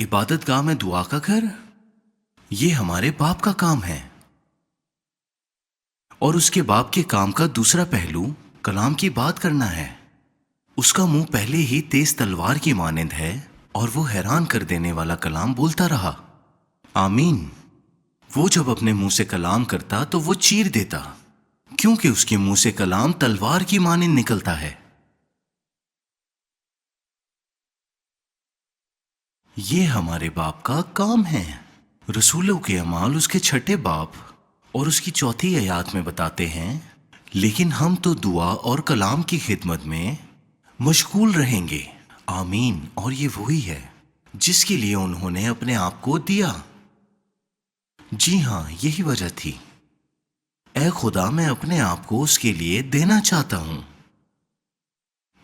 عبادت گاہ میں دعا کا گھر، یہ ہمارے باپ کا کام ہے، اور اس کے باپ کے کام کا دوسرا پہلو کلام کی بات کرنا ہے۔ اس کا منہ پہلے ہی تیز تلوار کی مانند ہے، اور وہ حیران کر دینے والا کلام بولتا رہا۔ آمین۔ وہ جب اپنے منہ سے کلام کرتا تو وہ چیر دیتا، کیونکہ اس کے منہ سے کلام تلوار کی مانند نکلتا ہے۔ یہ ہمارے باپ کا کام ہے۔ رسولوں کے اعمال اس کے 6 باب اور اس کی 4 آیات میں بتاتے ہیں، لیکن ہم تو دعا اور کلام کی خدمت میں مشغول رہیں گے۔ آمین۔ اور یہ وہی ہے جس کے لیے انہوں نے اپنے آپ کو دیا۔ جی ہاں، یہی وجہ تھی۔ اے خدا، میں اپنے آپ کو اس کے لیے دینا چاہتا ہوں۔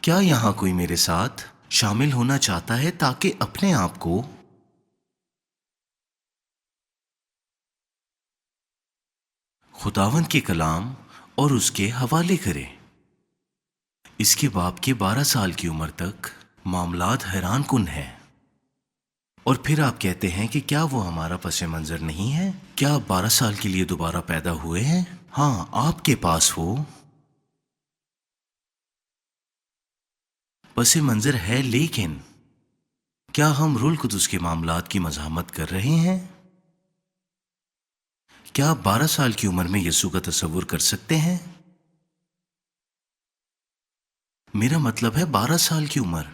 کیا یہاں کوئی میرے ساتھ شامل ہونا چاہتا ہے تاکہ اپنے آپ کو خداوند کے کلام اور اس کے حوالے کرے؟ اس کے باپ کے 12 سال کی عمر تک معاملات حیران کن ہیں، اور پھر آپ کہتے ہیں کہ کیا وہ ہمارا پس منظر نہیں ہے؟ کیا آپ 12 سال کے لیے دوبارہ پیدا ہوئے ہیں؟ ہاں، آپ کے پاس وہ پس منظر ہے، لیکن کیا ہم روح القدس کے معاملات کی مزاحمت کر رہے ہیں؟ کیا آپ 12 سال کی عمر میں یسوع کا تصور کر سکتے ہیں؟ میرا مطلب ہے 12 سال کی عمر۔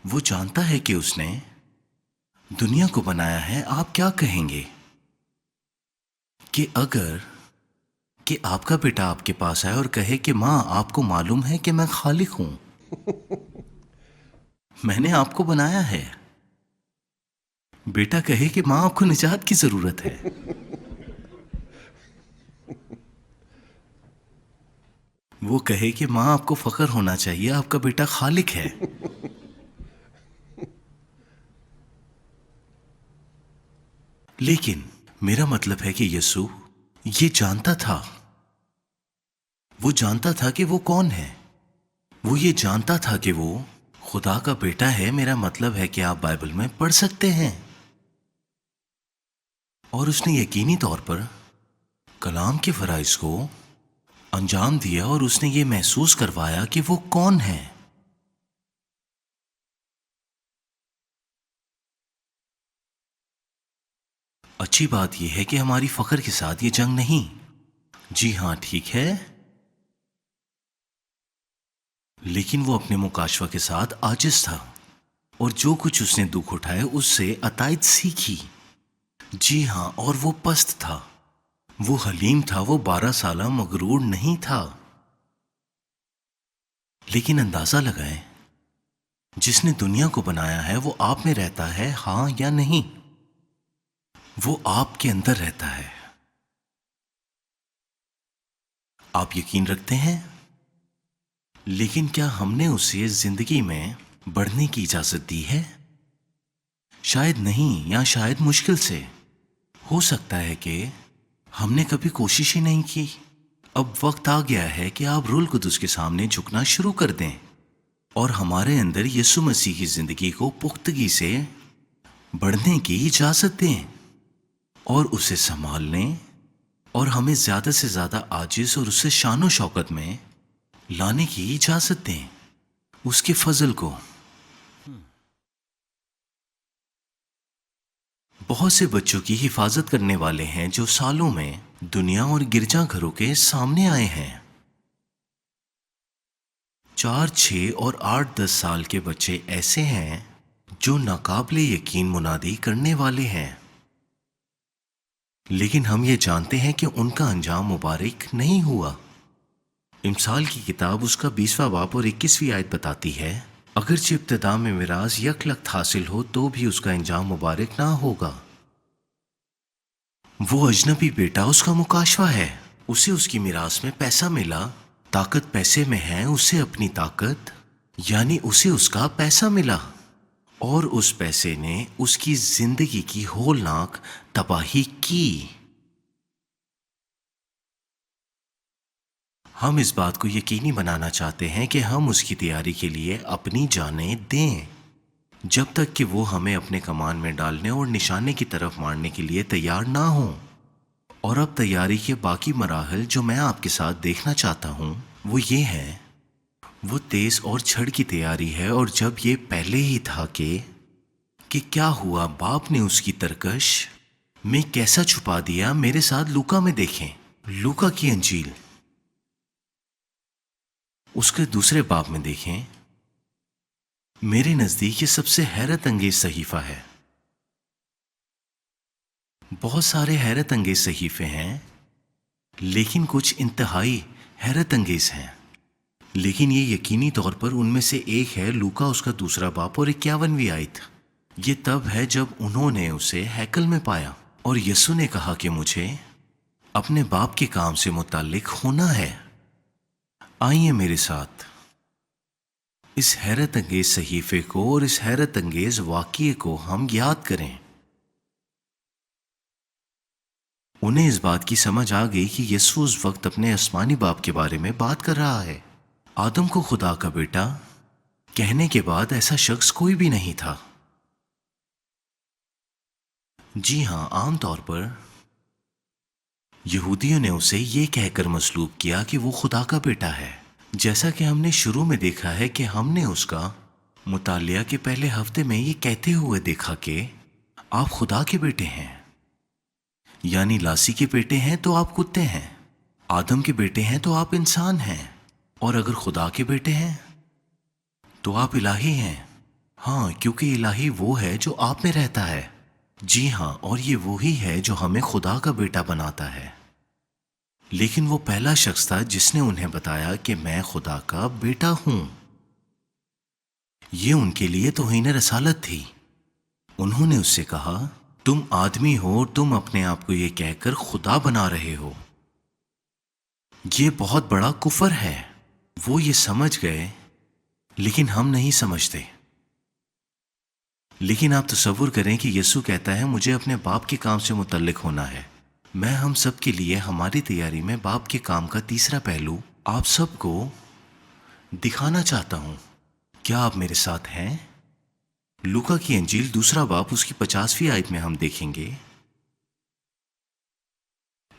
وہ جانتا ہے کہ اس نے دنیا کو بنایا ہے۔ آپ کیا کہیں گے کہ اگر کہ آپ کا بیٹا آپ کے پاس آئے اور کہے کہ ماں، آپ کو معلوم ہے کہ میں خالق ہوں، میں نے آپ کو بنایا ہے۔ بیٹا کہے کہ ماں، آپ کو نجات کی ضرورت ہے۔ وہ کہے کہ ماں، آپ کو فخر ہونا چاہیے، آپ کا بیٹا خالق ہے۔ لیکن میرا مطلب ہے کہ یسوع یہ جانتا تھا۔ وہ جانتا تھا کہ وہ کون ہے۔ وہ یہ جانتا تھا کہ وہ خدا کا بیٹا ہے۔ میرا مطلب ہے کہ آپ بائبل میں پڑھ سکتے ہیں۔ اور اس نے یقینی طور پر کلام کے فرائض کو انجام دیا، اور اس نے یہ محسوس کروایا کہ وہ کون ہے۔ اچھی بات یہ ہے کہ ہماری فخر کے ساتھ یہ جنگ نہیں۔ جی ہاں، ٹھیک ہے، لیکن وہ اپنے مکاشفہ کے ساتھ عاجز تھا، اور جو کچھ اس نے دکھ اٹھائے اس سے عطائیت سیکھی۔ جی ہاں، اور وہ پست تھا، وہ حلیم تھا، وہ 12 سالہ مغرور نہیں تھا۔ لیکن اندازہ لگائیں، جس نے دنیا کو بنایا ہے وہ آپ میں رہتا ہے، ہاں یا نہیں؟ وہ آپ کے اندر رہتا ہے۔ آپ یقین رکھتے ہیں؟ لیکن کیا ہم نے اسے زندگی میں بڑھنے کی اجازت دی ہے؟ شاید نہیں، یا شاید مشکل سے۔ ہو سکتا ہے کہ ہم نے کبھی کوشش ہی نہیں کی۔ اب وقت آ گیا ہے کہ آپ روح القدس کے سامنے جھکنا شروع کر دیں، اور ہمارے اندر یسوع مسیح کی زندگی کو پختگی سے بڑھنے کی اجازت دیں، اور اسے سنبھالنے اور ہمیں زیادہ سے زیادہ عاجز اور اسے شان و شوکت میں لانے کی اجازت دیں، اس کے فضل کو۔ بہت سے بچوں کی حفاظت کرنے والے ہیں جو سالوں میں دنیا اور گرجا گھروں کے سامنے آئے ہیں۔ 4، 6 اور 8، 10 سال کے بچے ایسے ہیں جو ناقابل یقین منادی کرنے والے ہیں، لیکن ہم یہ جانتے ہیں کہ ان کا انجام مبارک نہیں ہوا۔ امثال کی کتاب اس کا 20واں باب اور 21ویں آیت بتاتی ہے، اگرچہ ابتدا میں میراث یکلخت حاصل ہو تو بھی اس کا انجام مبارک نہ ہوگا۔ وہ اجنبی بیٹا اس کا مکاشفہ ہے، اسے اس کی میراث میں پیسہ ملا۔ طاقت پیسے میں ہے، اسے اپنی طاقت یعنی اسے اس کا پیسہ ملا، اور اس پیسے نے اس کی زندگی کی ہولناک تباہی کی۔ ہم اس بات کو یقینی بنانا چاہتے ہیں کہ ہم اس کی تیاری کے لیے اپنی جانیں دیں۔ جب تک کہ وہ ہمیں اپنے کمان میں ڈالنے اور نشانے کی طرف مارنے کے لیے تیار نہ ہوں۔ اور اب تیاری کے باقی مراحل جو میں آپ کے ساتھ دیکھنا چاہتا ہوں وہ یہ ہے، وہ تیز اور چھڑ کی تیاری ہے۔ اور جب یہ پہلے ہی تھا کہ کیا ہوا، باپ نے اس کی ترکش میں کیسا چھپا دیا۔ میرے ساتھ لوکا میں دیکھیں، لوکا کی انجیل اس کے دوسرے باب میں دیکھیں۔ میرے نزدیک یہ سب سے حیرت انگیز صحیفہ ہے۔ بہت سارے حیرت انگیز صحیفے ہیں، لیکن کچھ انتہائی حیرت انگیز ہیں۔ لیکن یہ یقینی طور پر ان میں سے ایک ہے، لوکا اس کا دوسرا باب اور 51ویں آیت۔ یہ تب ہے جب انہوں نے اسے ہیکل میں پایا اور یسوع نے کہا کہ مجھے اپنے باپ کے کام سے متعلق ہونا ہے۔ آئیے میرے ساتھ اس حیرت انگیز صحیفے کو اور اس حیرت انگیز واقعے کو ہم یاد کریں۔ انہیں اس بات کی سمجھ آ گئی کہ یسوع اس وقت اپنے آسمانی باپ کے بارے میں بات کر رہا ہے۔ آدم کو خدا کا بیٹا کہنے کے بعد ایسا شخص کوئی بھی نہیں تھا۔ جی ہاں، عام طور پر یہودیوں نے اسے یہ کہہ کر مصلوب کیا کہ وہ خدا کا بیٹا ہے، جیسا کہ ہم نے شروع میں دیکھا ہے کہ ہم نے اس کا مطالعہ کے پہلے ہفتے میں یہ کہتے ہوئے دیکھا کہ آپ خدا کے بیٹے ہیں، یعنی لاسی کے بیٹے ہیں تو آپ کتے ہیں، آدم کے بیٹے ہیں تو آپ انسان ہیں، اور اگر خدا کے بیٹے ہیں تو آپ الہی ہیں۔ ہاں، کیونکہ الہی وہ ہے جو آپ میں رہتا ہے۔ جی ہاں، اور یہ وہی ہے جو ہمیں خدا کا بیٹا بناتا ہے۔ لیکن وہ پہلا شخص تھا جس نے انہیں بتایا کہ میں خدا کا بیٹا ہوں۔ یہ ان کے لیے توہین رسالت تھی۔ انہوں نے اس سے کہا، تم آدمی ہو اور تم اپنے آپ کو یہ کہہ کر خدا بنا رہے ہو۔ یہ بہت بڑا کفر ہے۔ وہ یہ سمجھ گئے، لیکن ہم نہیں سمجھتے۔ لیکن آپ تصور کریں کہ یسوع کہتا ہے مجھے اپنے باپ کے کام سے متعلق ہونا ہے۔ میں ہم سب کے لیے ہماری تیاری میں باپ کے کام کا تیسرا پہلو آپ سب کو دکھانا چاہتا ہوں۔ کیا آپ میرے ساتھ ہیں؟ لوکا کی انجیل دوسرا باب اس کی 50ویں آیت میں ہم دیکھیں گے،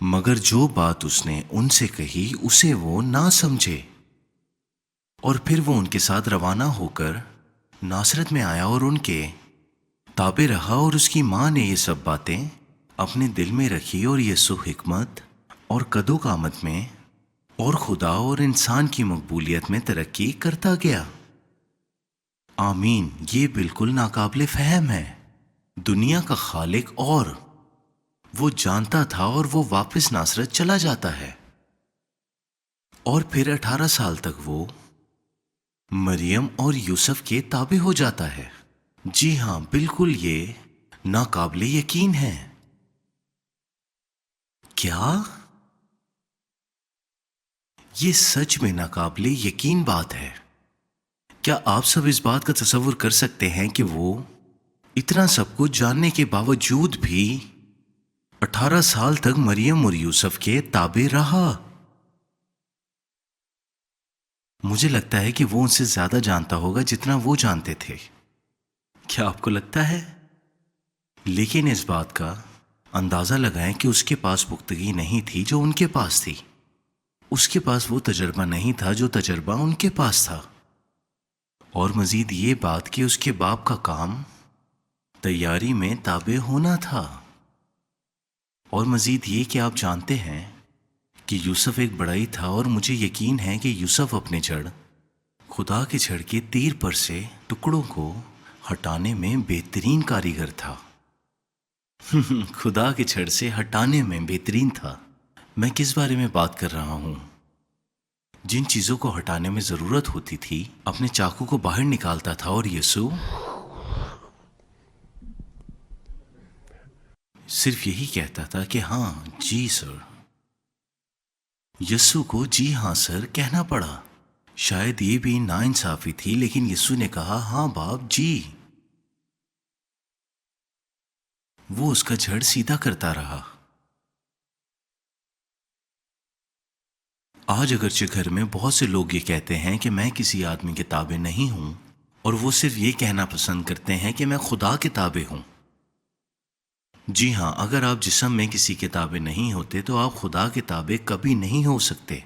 مگر جو بات اس نے ان سے کہی اسے وہ نہ سمجھے، اور پھر وہ ان کے ساتھ روانہ ہو کر ناصرت میں آیا اور ان کے تابع رہا، اور اس کی ماں نے یہ سب باتیں اپنے دل میں رکھی، اور یسوع حکمت اور قد و قامت میں اور خدا اور انسان کی مقبولیت میں ترقی کرتا گیا۔ آمین۔ یہ بالکل ناقابل فہم ہے۔ دنیا کا خالق اور وہ جانتا تھا، اور وہ واپس ناصرت چلا جاتا ہے، اور پھر 18 سال تک وہ مریم اور یوسف کے تابع ہو جاتا ہے۔ جی ہاں، بالکل یہ ناقابل یقین ہے۔ کیا یہ سچ میں ناقابل یقین بات ہے؟ کیا آپ سب اس بات کا تصور کر سکتے ہیں کہ وہ اتنا سب کچھ جاننے کے باوجود بھی 18 سال تک مریم اور یوسف کے تابع رہا؟ مجھے لگتا ہے کہ وہ ان سے زیادہ جانتا ہوگا جتنا وہ جانتے تھے۔ کیا آپ کو لگتا ہے؟ لیکن اس بات کا اندازہ لگائیں کہ اس کے پاس پختگی نہیں تھی جو ان کے پاس تھی۔ اس کے پاس وہ تجربہ نہیں تھا جو تجربہ ان کے پاس تھا، اور مزید یہ بات کہ اس کے باپ کا کام تیاری میں تابع ہونا تھا، اور مزید یہ کہ آپ جانتے ہیں کہ یوسف ایک بڑائی تھا، اور مجھے یقین ہے کہ یوسف اپنے جڑ خدا کے چھڑ کے تیر پر سے ٹکڑوں کو ہٹانے میں بہترین کاریگر تھا۔ خدا کے چھڑ سے ہٹانے میں بہترین تھا۔ میں کس بارے میں بات کر رہا ہوں؟ جن چیزوں کو ہٹانے میں ضرورت ہوتی تھی اپنے چاقو کو باہر نکالتا تھا، اور یسوع صرف یہی کہتا تھا کہ ہاں جی سر۔ یسوع کو جی ہاں سر کہنا پڑا۔ شاید یہ بھی ناانصافی تھی، لیکن یسوع نے کہا ہاں باپ جی۔ وہ اس کا جھڑ سیدھا کرتا رہا۔ آج اگرچہ گھر میں بہت سے لوگ یہ کہتے ہیں کہ میں کسی آدمی کے تابع نہیں ہوں، اور وہ صرف یہ کہنا پسند کرتے ہیں کہ میں خدا کے تابع ہوں۔ جی ہاں، اگر آپ جسم میں کسی کے تابع نہیں ہوتے تو آپ خدا کے تابع کبھی نہیں ہو سکتے۔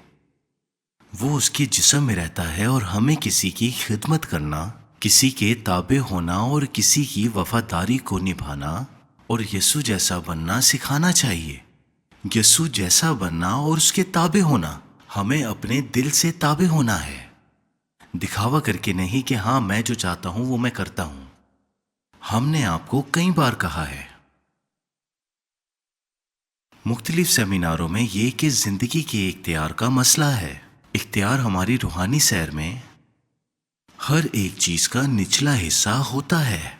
وہ اس کے جسم میں رہتا ہے اور ہمیں کسی کی خدمت کرنا، کسی کے تابع ہونا اور کسی کی وفاداری کو نبھانا اور یسوع جیسا بننا سکھانا چاہیے۔ یسوع جیسا بننا اور اس کے تابع ہونا، ہمیں اپنے دل سے تابع ہونا ہے، دکھاوا کر کے نہیں کہ ہاں میں جو چاہتا ہوں وہ میں کرتا ہوں۔ ہم نے آپ کو کئی بار کہا ہے مختلف سیمیناروں میں یہ کہ زندگی کے اختیار کا مسئلہ ہے۔ اختیار ہماری روحانی سیر میں ہر ایک چیز کا نچلا حصہ ہوتا ہے۔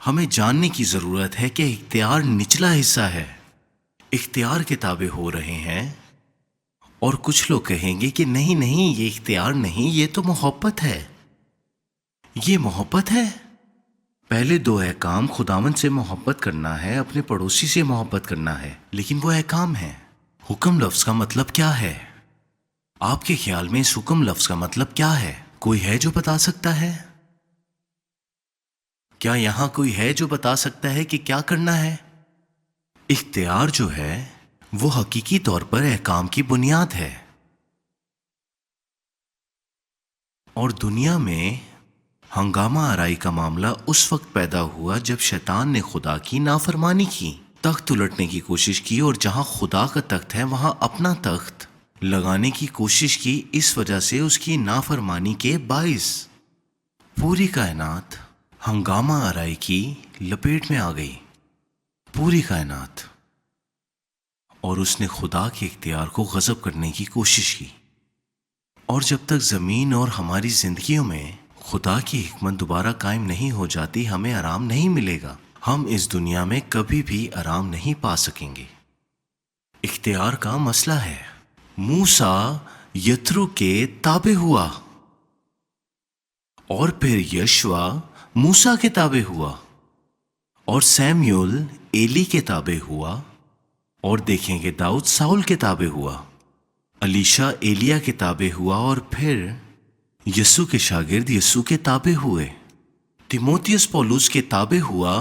ہمیں جاننے کی ضرورت ہے کہ اختیار نچلا حصہ ہے۔ اختیار کے تابع ہو رہے ہیں اور کچھ لوگ کہیں گے کہ نہیں یہ اختیار نہیں، یہ تو محبت ہے۔ یہ محبت ہے؟ پہلے دو احکام خداوند سے محبت کرنا ہے، اپنے پڑوسی سے محبت کرنا ہے، لیکن وہ احکام ہیں۔ حکم لفظ کا مطلب کیا ہے؟ آپ کے خیال میں اس حکم لفظ کا مطلب کیا ہے؟ کوئی ہے جو بتا سکتا ہے؟ کیا یہاں کوئی ہے جو بتا سکتا ہے کہ کیا کرنا ہے؟ اختیار جو ہے وہ حقیقی طور پر احکام کی بنیاد ہے۔ اور دنیا میں ہنگامہ آرائی کا معاملہ اس وقت پیدا ہوا جب شیطان نے خدا کی نافرمانی کی، تخت الٹنے کی کوشش کی، اور جہاں خدا کا تخت ہے وہاں اپنا تخت لگانے کی کوشش کی۔ اس وجہ سے اس کی نافرمانی کے باعث پوری کائنات ہنگامہ آرائی کی لپیٹ میں آ گئی، پوری کائنات۔ اور اس نے خدا کے اختیار کو غصب کرنے کی کوشش کی۔ اور جب تک زمین اور ہماری زندگیوں میں خدا کی حکمت دوبارہ قائم نہیں ہو جاتی، ہمیں آرام نہیں ملے گا۔ ہم اس دنیا میں کبھی بھی آرام نہیں پا سکیں گے۔ اختیار کا مسئلہ ہے۔ موسیٰ یترو کے تابع ہوا، اور پھر یشوع موسیٰ کے تابع ہوا، اور سیمیول ایلی کے تابع ہوا، اور دیکھیں گے داؤد ساؤل کے تابع ہوا، الیشا ایلیا کے تابع ہوا، اور پھر یسوع کے شاگرد یسوع کے تابع ہوئے، تیموتھیوس پولس کے تابع ہوا،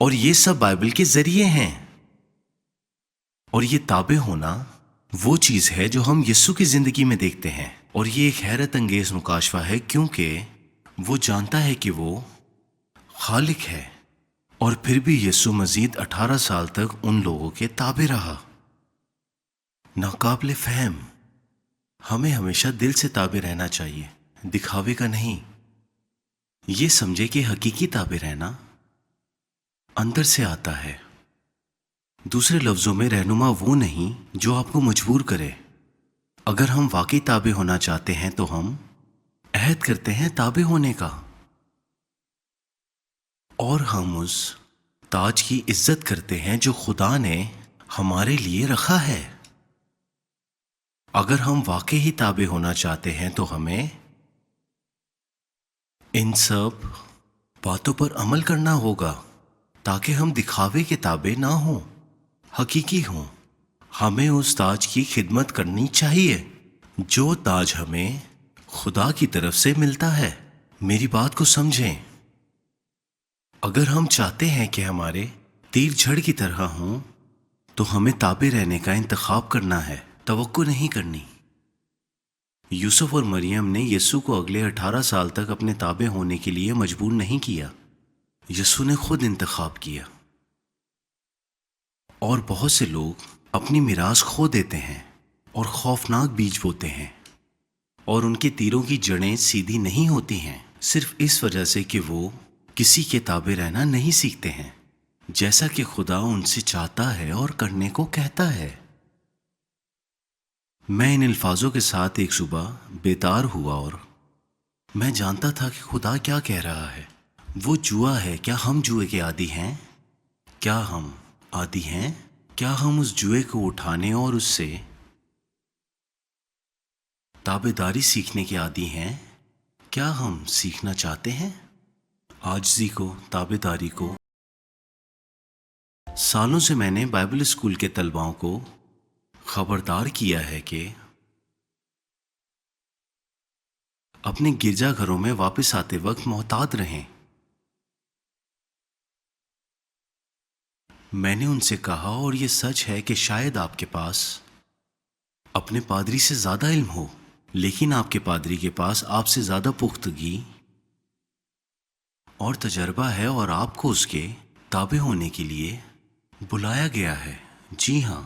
اور یہ سب بائبل کے ذریعے ہیں۔ اور یہ تابع ہونا وہ چیز ہے جو ہم یسوع کی زندگی میں دیکھتے ہیں، اور یہ ایک حیرت انگیز مکاشفہ ہے، کیونکہ وہ جانتا ہے کہ وہ خالق ہے، اور پھر بھی یسوع مزید 18 سال تک ان لوگوں کے تابع رہا۔ ناقابل فہم۔ ہمیں ہمیشہ دل سے تابع رہنا چاہیے، دکھاوے کا نہیں۔ یہ سمجھے کہ حقیقی تابع رہنا اندر سے آتا ہے۔ دوسرے لفظوں میں رہنما وہ نہیں جو آپ کو مجبور کرے۔ اگر ہم واقعی تابع ہونا چاہتے ہیں تو ہم عہد کرتے ہیں تابع ہونے کا، اور ہم اس تاج کی عزت کرتے ہیں جو خدا نے ہمارے لیے رکھا ہے۔ اگر ہم واقعی تابع ہونا چاہتے ہیں تو ہمیں ان سب باتوں پر عمل کرنا ہوگا تاکہ ہم دکھاوے کے تابع نہ ہوں، حقیقی ہوں۔ ہمیں اس تاج کی خدمت کرنی چاہیے جو تاج ہمیں خدا کی طرف سے ملتا ہے۔ میری بات کو سمجھیں۔ اگر ہم چاہتے ہیں کہ ہمارے تیر جھڑ کی طرح ہوں تو ہمیں تابع رہنے کا انتخاب کرنا ہے، توقع نہیں کرنی۔ یوسف اور مریم نے یسوع کو اگلے 18 سال تک اپنے تابع ہونے کے لیے مجبور نہیں کیا، یسوع نے خود انتخاب کیا۔ اور بہت سے لوگ اپنی میراث کھو دیتے ہیں اور خوفناک بیج بوتے ہیں، اور ان کے تیروں کی جڑیں سیدھی نہیں ہوتی ہیں، صرف اس وجہ سے کہ وہ کسی کے تابع رہنا نہیں سیکھتے ہیں جیسا کہ خدا ان سے چاہتا ہے اور کرنے کو کہتا ہے۔ میں ان الفاظوں کے ساتھ ایک صبح بیدار ہوا، اور میں جانتا تھا کہ خدا کیا کہہ رہا ہے۔ وہ جوا ہے۔ کیا ہم جوئے کے عادی ہیں؟ کیا ہم عادی ہیں؟ کیا ہم اس جوئے کو اٹھانے اور اس سے تابع داری سیکھنے کے عادی ہیں؟ کیا ہم سیکھنا چاہتے ہیں عاجزی کو، تابع داری کو؟ سالوں سے میں نے بائبل اسکول کے طلباءوں کو خبردار کیا ہے کہ اپنے گرجا گھروں میں واپس آتے وقت محتاط رہیں۔ میں نے ان سے کہا اور یہ سچ ہے کہ شاید آپ کے پاس اپنے پادری سے زیادہ علم ہو، لیکن آپ کے پادری کے پاس آپ سے زیادہ پختگی اور تجربہ ہے اور آپ کو اس کے تابع ہونے کے لیے بلایا گیا ہے۔ جی ہاں،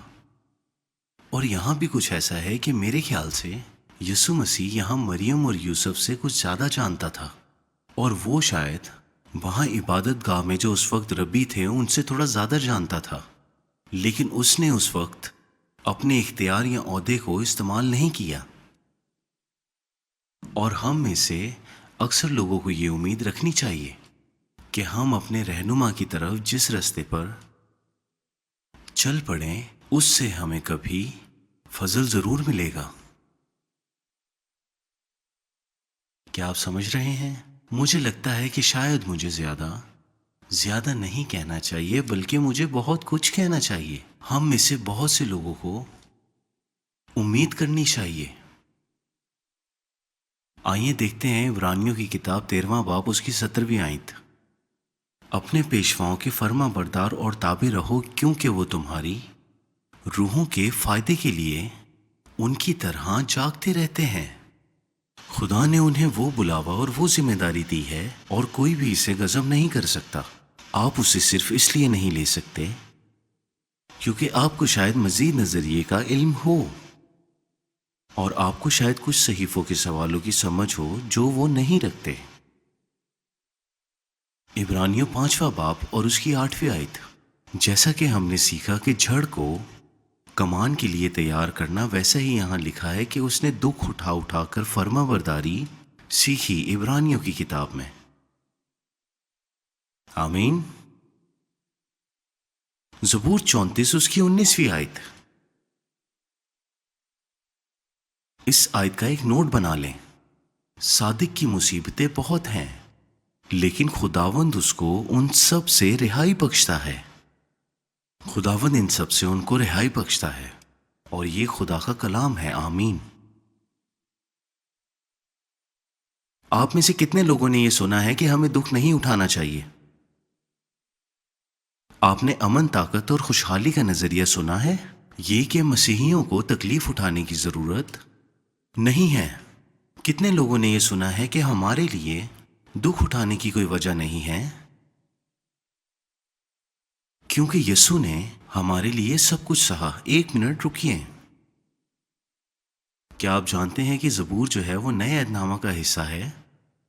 اور یہاں بھی کچھ ایسا ہے کہ میرے خیال سے یسوع مسیح یہاں مریم اور یوسف سے کچھ زیادہ جانتا تھا، اور وہ شاید وہاں عبادت گاہ میں جو اس وقت ربی تھے ان سے تھوڑا زیادہ جانتا تھا، لیکن اس نے اس وقت اپنے اختیار یا عہدے کو استعمال نہیں کیا۔ اور ہم میں سے اکثر لوگوں کو یہ امید رکھنی چاہیے کہ ہم اپنے رہنما کی طرف جس راستے پر چل پڑیں اس سے ہمیں کبھی فضل ضرور ملے گا۔ کیا آپ سمجھ رہے ہیں؟ مجھے لگتا ہے کہ شاید مجھے زیادہ نہیں کہنا چاہیے، بلکہ مجھے بہت کچھ کہنا چاہیے۔ ہم میں سے بہت سے لوگوں کو امید کرنی چاہیے۔ آئیے دیکھتے ہیں عبرانیوں کی کتاب 13واں باب اس کی 17ویں آیت۔ اپنے پیشواؤں کے فرما بردار اور تابع رہو، کیونکہ وہ تمہاری روحوں کے فائدے کے لیے ان کی طرح جاگتے رہتے ہیں۔ خدا نے انہیں وہ بلاوا اور وہ ذمہ داری دی ہے، اور کوئی بھی اسے غضب نہیں کر سکتا۔ آپ اسے صرف اس لیے نہیں لے سکتے کیونکہ آپ کو شاید مزید نظریے کا علم ہو، اور آپ کو شاید کچھ صحیفوں کے سوالوں کی سمجھ ہو جو وہ نہیں رکھتے۔ عبرانیوں 5واں باب اور اس کی 8ویں آیت۔ جیسا کہ ہم نے سیکھا کہ جھڑ کو کمان کے لیے تیار کرنا، ویسا ہی یہاں لکھا ہے کہ اس نے دکھ اٹھا اٹھا کر فرما برداری سیکھی، عبرانیوں کی کتاب میں۔ آمین۔ زبور 34 اس کی 19ویں آیت۔ اس آیت کا ایک نوٹ بنا لیں۔ صادق کی مصیبتیں بہت ہیں، لیکن خداوند اس کو ان سب سے رہائی بخشتا ہے۔ خداوند ان سب سے ان کو رہائی بخشتا ہے، اور یہ خدا کا کلام ہے۔ آمین۔ آپ میں سے کتنے لوگوں نے یہ سنا ہے کہ ہمیں دکھ نہیں اٹھانا چاہیے؟ آپ نے امن، طاقت اور خوشحالی کا نظریہ سنا ہے، یہ کہ مسیحیوں کو تکلیف اٹھانے کی ضرورت نہیں ہے۔ کتنے لوگوں نے یہ سنا ہے کہ ہمارے لیے دکھ اٹھانے کی کوئی وجہ نہیں ہے، کیونکہ یسوع نے ہمارے لیے سب کچھ سہا۔ ایک منٹ رکیے۔ کیا آپ جانتے ہیں کہ زبور جو ہے وہ نئے عہد نامہ کا حصہ ہے؟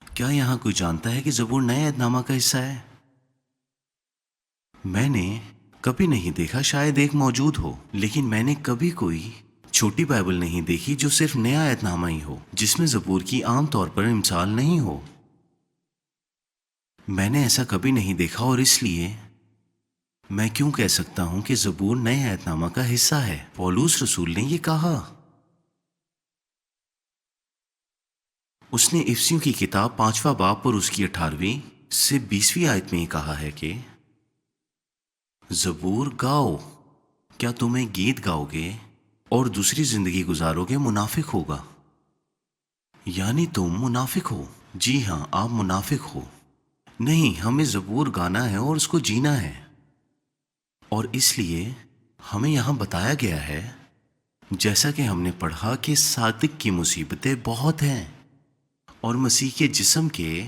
کیا یہاں کوئی جانتا ہے کہ زبور نئے عہد نامہ کا حصہ ہے؟ میں نے کبھی نہیں دیکھا، شاید ایک موجود ہو، لیکن میں نے کبھی کوئی چھوٹی بائبل نہیں دیکھی جو صرف نیا عہد نامہ ہی ہو، جس میں زبور کی عام طور پر مثال نہیں ہو۔ میں نے ایسا کبھی نہیں دیکھا، اور اس لیے میں کیوں کہہ سکتا ہوں کہ زبور نئے عہد نامہ کا حصہ ہے؟ پولس رسول نے یہ کہا۔ اس نے افسیوں کی کتاب 5واں باب پر اس کی 18ویں سے 20ویں آیت میں یہ کہا ہے کہ زبور گاؤ، کیا تمہیں گیت گاؤ گے اور دوسری زندگی گزارو گے؟ منافق ہوگا، یعنی تم منافق ہو۔ جی ہاں، آپ منافق ہو۔ نہیں، ہمیں زبور گانا ہے اور اس کو جینا ہے، اور اس لیے ہمیں یہاں بتایا گیا ہے، جیسا کہ ہم نے پڑھا، کہ صادق کی مصیبتیں بہت ہیں، اور مسیح کے جسم کے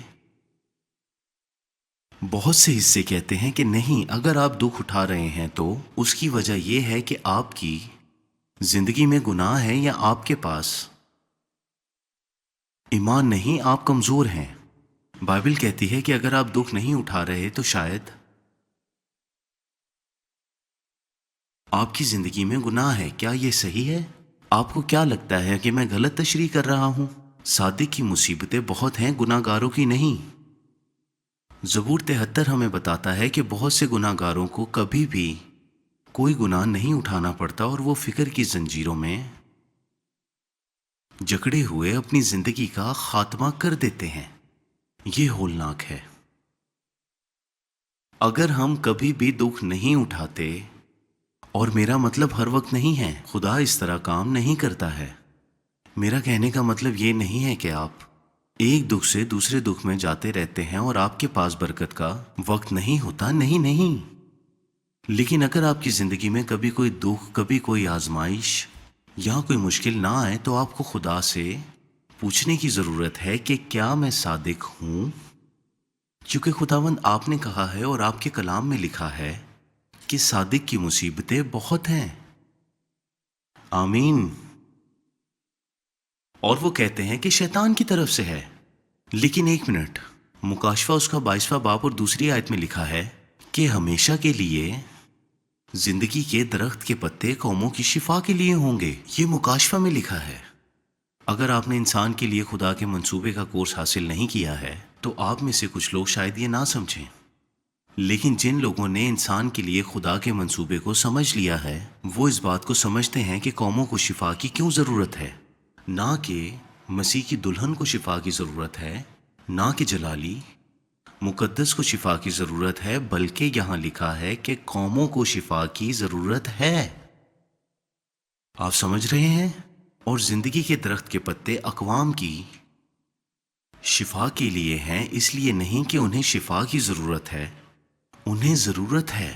بہت سے حصے کہتے ہیں کہ نہیں، اگر آپ دکھ اٹھا رہے ہیں تو اس کی وجہ یہ ہے کہ آپ کی زندگی میں گناہ ہے، یا آپ کے پاس ایمان نہیں، آپ کمزور ہیں۔ بائبل کہتی ہے کہ اگر آپ دکھ نہیں اٹھا رہے تو شاید آپ کی زندگی میں گناہ ہے۔ کیا یہ صحیح ہے؟ آپ کو کیا لگتا ہے کہ میں غلط تشریح کر رہا ہوں؟ صادق کی مصیبتیں بہت ہیں، گناہ گاروں کی نہیں۔ زبور 73 ہمیں بتاتا ہے کہ بہت سے گناہ گاروں کو کبھی بھی کوئی گناہ نہیں اٹھانا پڑتا، اور وہ فکر کی زنجیروں میں جکڑے ہوئے اپنی زندگی کا خاتمہ کر دیتے ہیں۔ یہ ہولناک ہے۔ اگر ہم کبھی بھی دکھ نہیں اٹھاتے، اور میرا مطلب ہر وقت نہیں ہے، خدا اس طرح کام نہیں کرتا ہے۔ میرا کہنے کا مطلب یہ نہیں ہے کہ آپ ایک دکھ سے دوسرے دکھ میں جاتے رہتے ہیں اور آپ کے پاس برکت کا وقت نہیں ہوتا، نہیں نہیں۔ لیکن اگر آپ کی زندگی میں کبھی کوئی دکھ، کبھی کوئی آزمائش یا کوئی مشکل نہ آئے تو آپ کو خدا سے پوچھنے کی ضرورت ہے کہ کیا میں صادق ہوں؟ کیونکہ خداوند آپ نے کہا ہے اور آپ کے کلام میں لکھا ہے کہ صادق کی مصیبتیں بہت ہیں۔ آمین۔ اور وہ کہتے ہیں کہ شیطان کی طرف سے ہے، لیکن ایک منٹ، مکاشفہ اس کا 22واں باب اور دوسری آیت میں لکھا ہے کہ ہمیشہ کے لیے زندگی کے درخت کے پتے قوموں کی شفا کے لیے ہوں گے۔ یہ مکاشفہ میں لکھا ہے۔ اگر آپ نے انسان کے لیے خدا کے منصوبے کا کورس حاصل نہیں کیا ہے تو آپ میں سے کچھ لوگ شاید یہ نہ سمجھیں، لیکن جن لوگوں نے انسان کے لیے خدا کے منصوبے کو سمجھ لیا ہے وہ اس بات کو سمجھتے ہیں کہ قوموں کو شفا کی کیوں ضرورت ہے، نہ کہ مسیح کی دلہن کو شفا کی ضرورت ہے، نہ کہ جلالی مقدس کو شفا کی ضرورت ہے، بلکہ یہاں لکھا ہے کہ قوموں کو شفا کی ضرورت ہے۔ آپ سمجھ رہے ہیں؟ اور زندگی کے درخت کے پتے اقوام کی شفا کے لیے ہیں، اس لیے نہیں کہ انہیں شفا کی ضرورت ہے، انہیں ضرورت ہے۔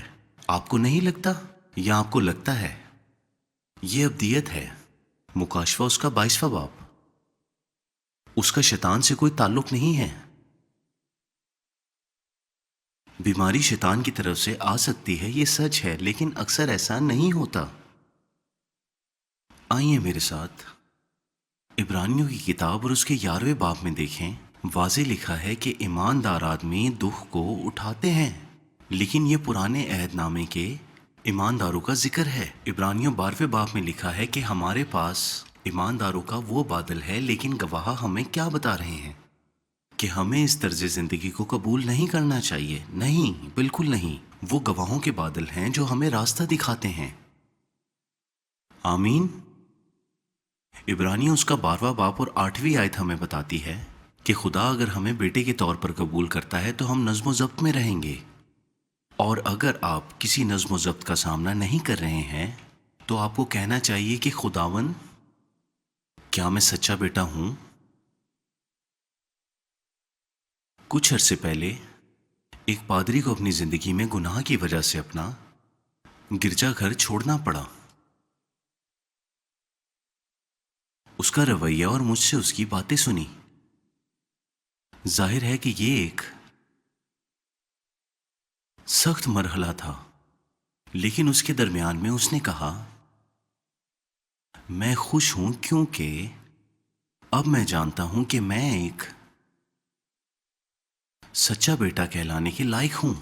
آپ کو نہیں لگتا یا آپ کو لگتا ہے؟ یہ ابدیت ہے۔ مکاشفہ اس کا 22واں باب، اس کا شیطان سے کوئی تعلق نہیں ہے۔ بیماری شیطان کی طرف سے آ سکتی ہے، یہ سچ ہے، لیکن اکثر ایسا نہیں ہوتا۔ آئیے میرے ساتھ عبرانیوں کی کتاب اور اس کے 11ویں باب میں دیکھیں۔ واضح لکھا ہے کہ ایماندار آدمی دکھ کو اٹھاتے ہیں، لیکن یہ پرانے عہد نامے کے ایمانداروں کا ذکر ہے۔ عبرانیوں 12ویں باب میں لکھا ہے کہ ہمارے پاس ایمانداروں کا وہ بادل ہے، لیکن گواہ ہمیں کیا بتا رہے ہیں کہ ہمیں اس طرز زندگی کو قبول نہیں کرنا چاہیے۔ نہیں، بالکل نہیں۔ وہ گواہوں کے بادل ہیں جو ہمیں راستہ دکھاتے ہیں۔ آمین۔ عبرانیوں اس کا 12واں باب اور 8ویں آیت ہمیں بتاتی ہے کہ خدا اگر ہمیں بیٹے کے طور پر قبول کرتا ہے تو ہم نظم و ضبط میں رہیں گے، اور اگر آپ کسی نظم و ضبط کا سامنا نہیں کر رہے ہیں تو آپ کو کہنا چاہیے کہ خداون، کیا میں سچا بیٹا ہوں؟ کچھ عرصے پہلے ایک پادری کو اپنی زندگی میں گناہ کی وجہ سے اپنا گرجا گھر چھوڑنا پڑا۔ اس کا رویہ اور مجھ سے اس کی باتیں سنی، ظاہر ہے کہ یہ ایک سخت مرحلہ تھا، لیکن اس کے درمیان میں اس نے کہا، میں خوش ہوں کیونکہ اب میں جانتا ہوں کہ میں ایک سچا بیٹا کہلانے کے لائق ہوں۔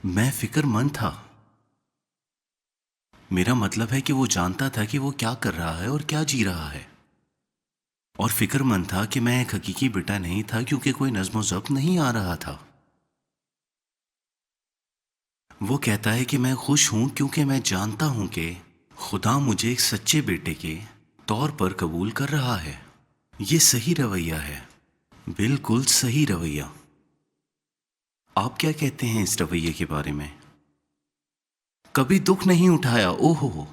میں فکر مند تھا، میرا مطلب ہے کہ وہ جانتا تھا کہ وہ کیا کر رہا ہے اور کیا جی رہا ہے، اور فکر مند تھا کہ میں ایک حقیقی بیٹا نہیں تھا کیونکہ کوئی نظم و ضبط نہیں آ رہا تھا۔ وہ کہتا ہے کہ میں خوش ہوں کیونکہ میں جانتا ہوں کہ خدا مجھے ایک سچے بیٹے کے طور پر قبول کر رہا ہے۔ یہ صحیح رویہ ہے، بالکل صحیح رویہ۔ آپ کیا کہتے ہیں اس رویے کے بارے میں؟ کبھی دکھ نہیں اٹھایا، او ہو،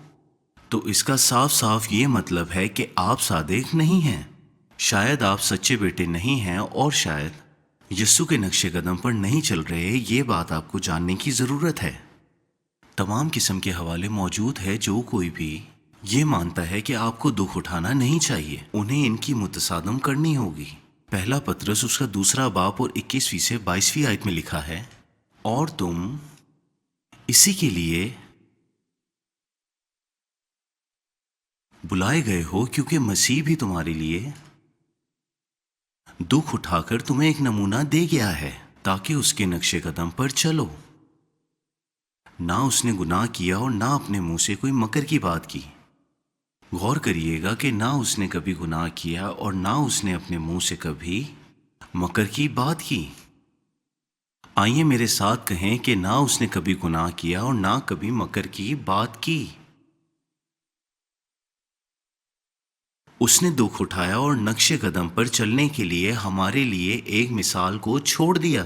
تو اس کا صاف صاف یہ مطلب ہے کہ آپ صادق نہیں ہیں، شاید آپ سچے بیٹے نہیں ہیں، اور شاید یسوع کے نقش قدم پر نہیں چل رہے۔ یہ بات آپ کو جاننے کی ضرورت ہے۔ تمام قسم کے حوالے موجود ہے، جو کوئی بھی یہ مانتا ہے کہ آپ کو دکھ اٹھانا نہیں چاہیے، انہیں ان کی متصادم کرنی ہوگی۔ پہلا پطرس اس کا 2واں باب اور 21ویں سے 22ویں آیت میں لکھا ہے، اور تم اسی کے لیے بلائے گئے ہو کیونکہ مسیح بھی تمہارے لیے دکھ اٹھا کر تمہیں ایک نمونہ دے گیا ہے تاکہ اس کے نقش قدم پر چلو۔ نہ اس نے گناہ کیا اور نہ اپنے منہ سے کوئی مکر کی بات کی۔ غور کریے گا کہ نہ اس نے کبھی گناہ کیا اور نہ اس نے اپنے منہ سے کبھی مکر کی بات کی۔ آئیے میرے ساتھ کہیں کہ نہ اس نے کبھی گناہ کیا اور نہ کبھی مکر کی بات کی۔ اس نے دکھ اٹھایا اور نقش قدم پر چلنے کے لیے ہمارے لیے ایک مثال کو چھوڑ دیا۔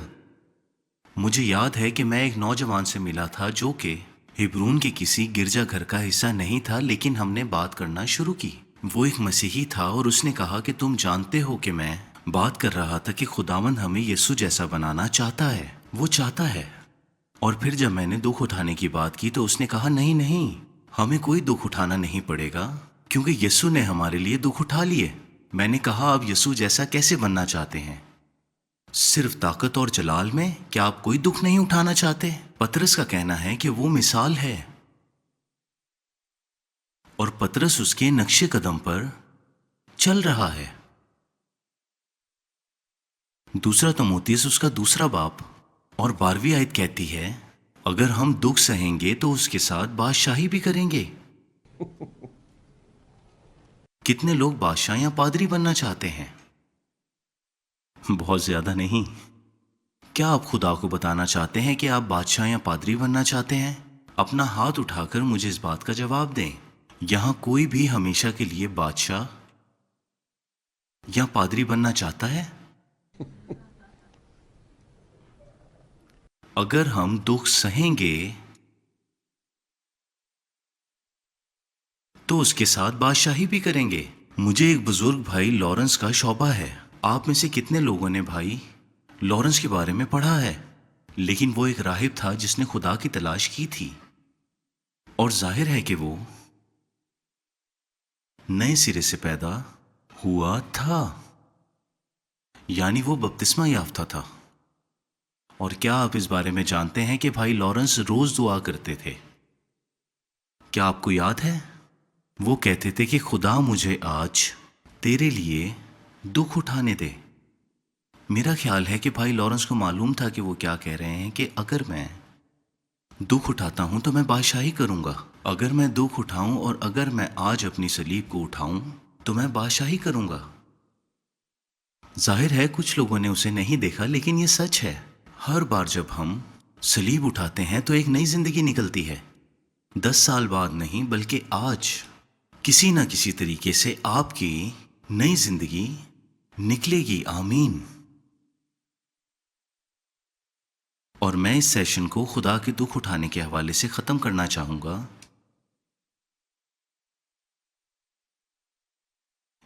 مجھے یاد ہے کہ میں ایک نوجوان سے ملا تھا جو کہ ہبرون کے کسی گرجا گھر کا حصہ نہیں تھا، لیکن ہم نے بات کرنا شروع کی۔ وہ ایک مسیحی تھا اور اس نے کہا کہ تم جانتے ہو کہ میں بات کر رہا تھا کہ خداوند ہمیں یسوع جیسا بنانا چاہتا ہے، وہ چاہتا ہے۔ اور پھر جب میں نے دکھ اٹھانے کی بات کی تو اس نے کہا نہیں نہیں، ہمیں کوئی دکھ اٹھانا نہیں پڑے گا کیونکہ یسوع نے ہمارے لیے دکھ اٹھا لیے۔ میں نے کہا آپ یسوع جیسا کیسے بننا چاہتے ہیں؟ صرف طاقت اور جلال میں؟ کیا آپ کوئی دکھ نہیں اٹھانا چاہتے؟ پطرس کا کہنا ہے کہ وہ مثال ہے اور پطرس اس کے نقش قدم پر چل رہا ہے۔ دوسرا تموتیس اس کا دوسرا باب اور 12ویں آیت کہتی ہے اگر ہم دکھ سہیں گے تو اس کے ساتھ بادشاہی بھی کریں گے۔ کتنے لوگ بادشاہ یا پادری بننا چاہتے ہیں؟ بہت زیادہ نہیں۔ کیا آپ خدا کو بتانا چاہتے ہیں کہ آپ بادشاہ یا پادری بننا چاہتے ہیں؟ اپنا ہاتھ اٹھا کر مجھے اس بات کا جواب دیں۔ یہاں کوئی بھی ہمیشہ کے لیے بادشاہ یا پادری بننا چاہتا ہے؟ اگر ہم دکھ سہیں گے تو اس کے ساتھ بادشاہی بھی کریں گے۔ مجھے ایک بزرگ بھائی لارنس کا شعبہ ہے۔ آپ میں سے کتنے لوگوں نے بھائی لارنس کے بارے میں پڑھا ہے؟ لیکن وہ ایک راہب تھا جس نے خدا کی تلاش کی تھی، اور ظاہر ہے کہ وہ نئے سرے سے پیدا ہوا تھا، یعنی وہ بپتسمہ یافتہ تھا۔ اور کیا آپ اس بارے میں جانتے ہیں کہ بھائی لارنس روز دعا کرتے تھے؟ کیا آپ کو یاد ہے؟ وہ کہتے تھے کہ خدا مجھے آج تیرے لیے دکھ اٹھانے دے۔ میرا خیال ہے کہ بھائی لارنس کو معلوم تھا کہ وہ کیا کہہ رہے ہیں کہ اگر میں دکھ اٹھاتا ہوں تو میں بادشاہی کروں گا۔ اگر میں دکھ اٹھاؤں اور اگر میں آج اپنی صلیب کو اٹھاؤں تو میں بادشاہی کروں گا۔ ظاہر ہے کچھ لوگوں نے اسے نہیں دیکھا، لیکن یہ سچ ہے۔ ہر بار جب ہم صلیب اٹھاتے ہیں تو ایک نئی زندگی نکلتی ہے۔ 10 سال بعد نہیں بلکہ آج کسی نہ کسی طریقے سے آپ کی نئی زندگی نکلے گی۔ آمین۔ اور میں اس سیشن کو خدا کے دکھ اٹھانے کے حوالے سے ختم کرنا چاہوں گا۔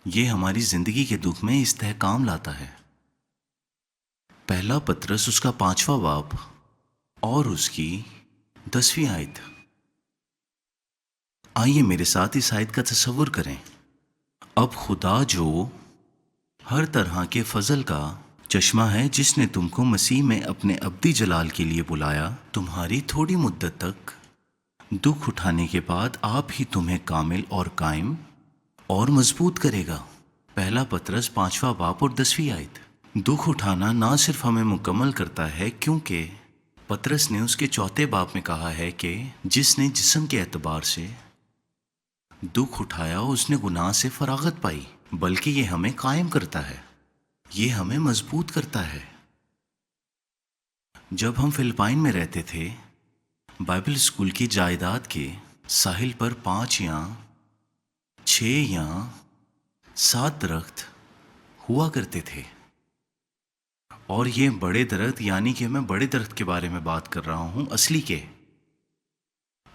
یہ ہماری زندگی کے دکھ میں استحکام لاتا ہے۔ پہلا پطرس اس کا 5واں باب اور اس کی 10ویں آیت۔ آئیے میرے ساتھ اس آیت کا تصور کریں۔ اب خدا جو ہر طرح کے فضل کا چشمہ ہے، جس نے تم کو مسیح میں اپنے ابدی جلال کے لیے بلایا، تمہاری تھوڑی مدت تک دکھ اٹھانے کے بعد آپ ہی تمہیں کامل اور قائم اور مضبوط کرے گا۔ پہلا پطرس 5واں باب اور 10ویں آیت۔ دکھ اٹھانا نہ صرف ہمیں مکمل کرتا ہے، کیونکہ پطرس نے اس کے 4 باب میں کہا ہے کہ جس نے جسم کے اعتبار سے دکھ اٹھایا اس نے گناہ سے فراغت پائی، بلکہ یہ ہمیں قائم کرتا ہے، یہ ہمیں مضبوط کرتا ہے۔ جب ہم فلپائن میں رہتے تھے، بائبل اسکول کی جائیداد کے ساحل پر 5 یا 6 یا 7 درخت ہوا کرتے تھے، اور یہ بڑے درخت، یعنی کہ میں بڑے درخت کے بارے میں بات کر رہا ہوں اصلی کے،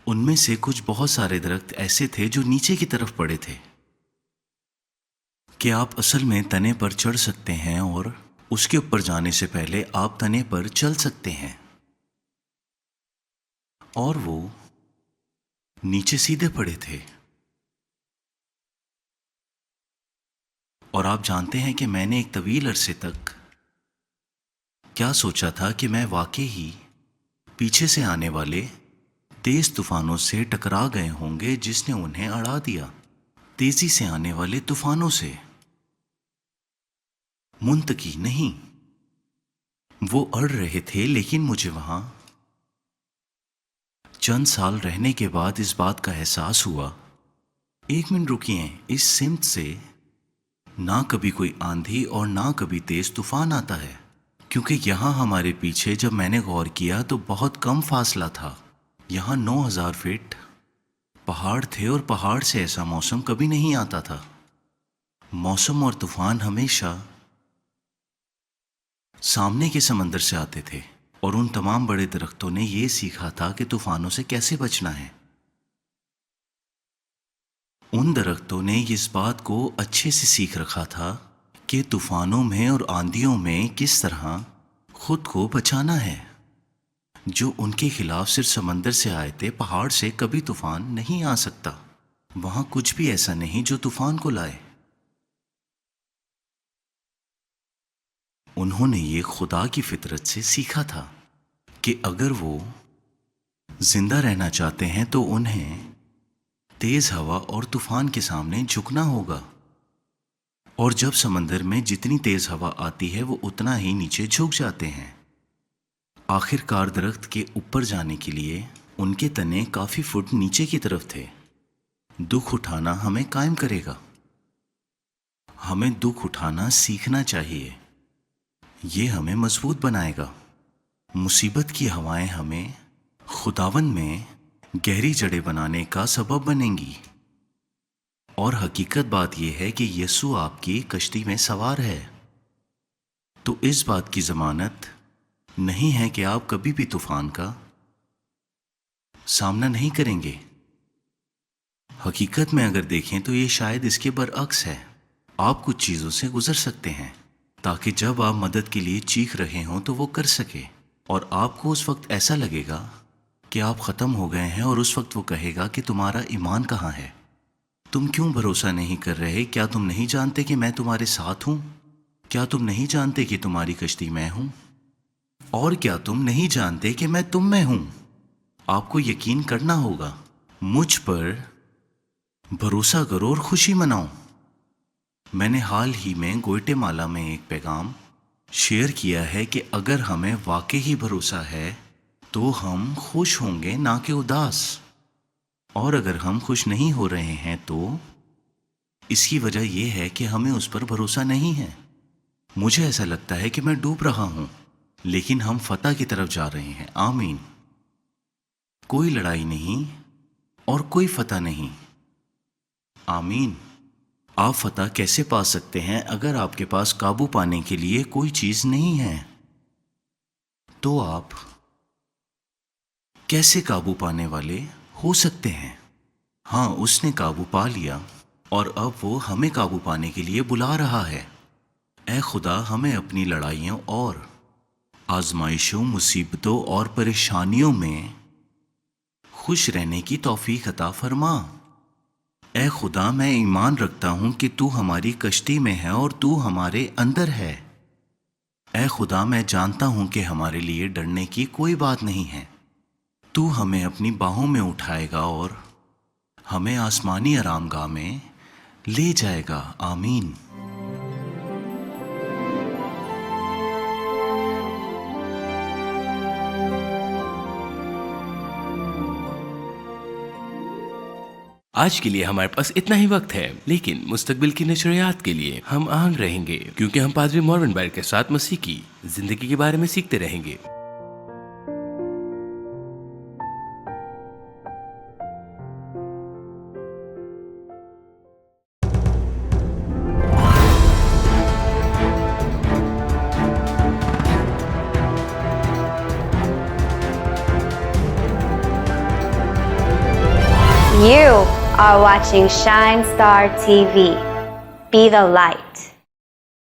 ان میں سے کچھ بہت سارے درخت ایسے تھے جو نیچے کی طرف پڑے تھے کہ آپ اصل میں تنے پر چڑھ سکتے ہیں اور اس کے اوپر جانے سے پہلے آپ تنے پر چل سکتے ہیں، اور وہ نیچے سیدھے پڑے تھے۔ اور آپ جانتے ہیں کہ میں نے ایک طویل عرصے تک کیا سوچا تھا کہ میں واقعی ہی پیچھے سے آنے والے تیز طوفانوں سے ٹکرا گئے ہوں گے جس نے انہیں اڑا دیا۔ تیزی سے آنے والے طوفانوں سے منطقی نہیں، وہ اڑ رہے تھے، لیکن مجھے وہاں چند سال رہنے کے بعد اس بات کا احساس ہوا، ایک منٹ رکیے، اس سمت سے نہ کبھی کوئی آندھی اور نہ کبھی تیز طوفان آتا ہے، کیونکہ یہاں ہمارے پیچھے جب میں نے غور کیا تو بہت کم فاصلہ تھا۔ یہاں 9000 فٹ پہاڑ تھے اور پہاڑ سے ایسا موسم کبھی نہیں آتا تھا۔ موسم اور طوفان ہمیشہ سامنے کے سمندر سے آتے تھے، اور ان تمام بڑے درختوں نے یہ سیکھا تھا کہ طوفانوں سے کیسے بچنا ہے۔ ان درختوں نے اس بات کو اچھے سے سیکھ رکھا تھا کہ طوفانوں میں اور آندھیوں میں کس طرح خود کو بچانا ہے۔ جو ان کے خلاف صرف سمندر سے آئے تھے، پہاڑ سے کبھی طوفان نہیں آ سکتا۔ وہاں کچھ بھی ایسا نہیں جو طوفان کو لائے۔ انہوں نے یہ خدا کی فطرت سے سیکھا تھا کہ اگر وہ زندہ رہنا چاہتے ہیں تو انہیں تیز ہوا اور طوفان کے سامنے جھکنا ہوگا، اور جب سمندر میں جتنی تیز ہوا آتی ہے وہ اتنا ہی نیچے جھک جاتے ہیں۔ آخر کار درخت کے اوپر جانے کے لیے ان کے تنے کافی فٹ نیچے کی طرف تھے۔ دکھ اٹھانا ہمیں قائم کرے گا۔ ہمیں دکھ اٹھانا سیکھنا چاہیے، یہ ہمیں مضبوط بنائے گا۔ مصیبت کی ہوائیں ہمیں خداوند میں گہری جڑیں بنانے کا سبب بنیں گی، اور حقیقت بات یہ ہے کہ یسوع آپ کی کشتی میں سوار ہے، تو اس بات کی ضمانت نہیں ہے کہ آپ کبھی بھی طوفان کا سامنا نہیں کریں گے۔ حقیقت میں اگر دیکھیں تو یہ شاید اس کے برعکس ہے۔ آپ کچھ چیزوں سے گزر سکتے ہیں تاکہ جب آپ مدد کے لیے چیخ رہے ہوں تو وہ کر سکے، اور آپ کو اس وقت ایسا لگے گا کہ آپ ختم ہو گئے ہیں، اور اس وقت وہ کہے گا کہ تمہارا ایمان کہاں ہے؟ تم کیوں بھروسہ نہیں کر رہے؟ کیا تم نہیں جانتے کہ میں تمہارے ساتھ ہوں؟ کیا تم نہیں جانتے کہ تمہاری کشتی میں ہوں؟ اور کیا تم نہیں جانتے کہ میں تم میں ہوں؟ آپ کو یقین کرنا ہوگا۔ مجھ پر بھروسہ کرو اور خوشی مناؤ۔ میں نے حال ہی میں گوئٹے مالا میں ایک پیغام شیئر کیا ہے کہ اگر ہمیں واقعی ہی بھروسہ ہے تو ہم خوش ہوں گے، نہ کہ اداس۔ اور اگر ہم خوش نہیں ہو رہے ہیں تو اس کی وجہ یہ ہے کہ ہمیں اس پر بھروسہ نہیں ہے۔ مجھے ایسا لگتا ہے کہ میں ڈوب رہا ہوں، لیکن ہم فتح کی طرف جا رہے ہیں۔ آمین۔ کوئی لڑائی نہیں اور کوئی فتح نہیں۔ آمین۔ آپ فتح کیسے پا سکتے ہیں اگر آپ کے پاس قابو پانے کے لیے کوئی چیز نہیں ہے؟ تو آپ کیسے قابو پانے والے ہو سکتے ہیں؟ ہاں، اس نے قابو پا لیا، اور اب وہ ہمیں قابو پانے کے لیے بلا رہا ہے۔ اے خدا، ہمیں اپنی لڑائیوں اور آزمائشوں، مصیبتوں اور پریشانیوں میں خوش رہنے کی توفیق عطا فرما۔ اے خدا، میں ایمان رکھتا ہوں کہ تو ہماری کشتی میں ہے اور تو ہمارے اندر ہے۔ اے خدا، میں جانتا ہوں کہ ہمارے لیے ڈرنے کی کوئی بات نہیں ہے۔ تو ہمیں اپنی باہوں میں اٹھائے گا اور ہمیں آسمانی آرام گاہ میں لے جائے گا۔ آمین۔ آج کے لیے ہمارے پاس اتنا ہی وقت ہے، لیکن مستقبل کی نشریات کے لیے ہم آہنگ رہیں گے، کیونکہ ہم پادری مورون بائر کے ساتھ مسیح کی زندگی کے بارے میں سیکھتے رہیں گے۔ You are watching Shine Star TV. Be the light.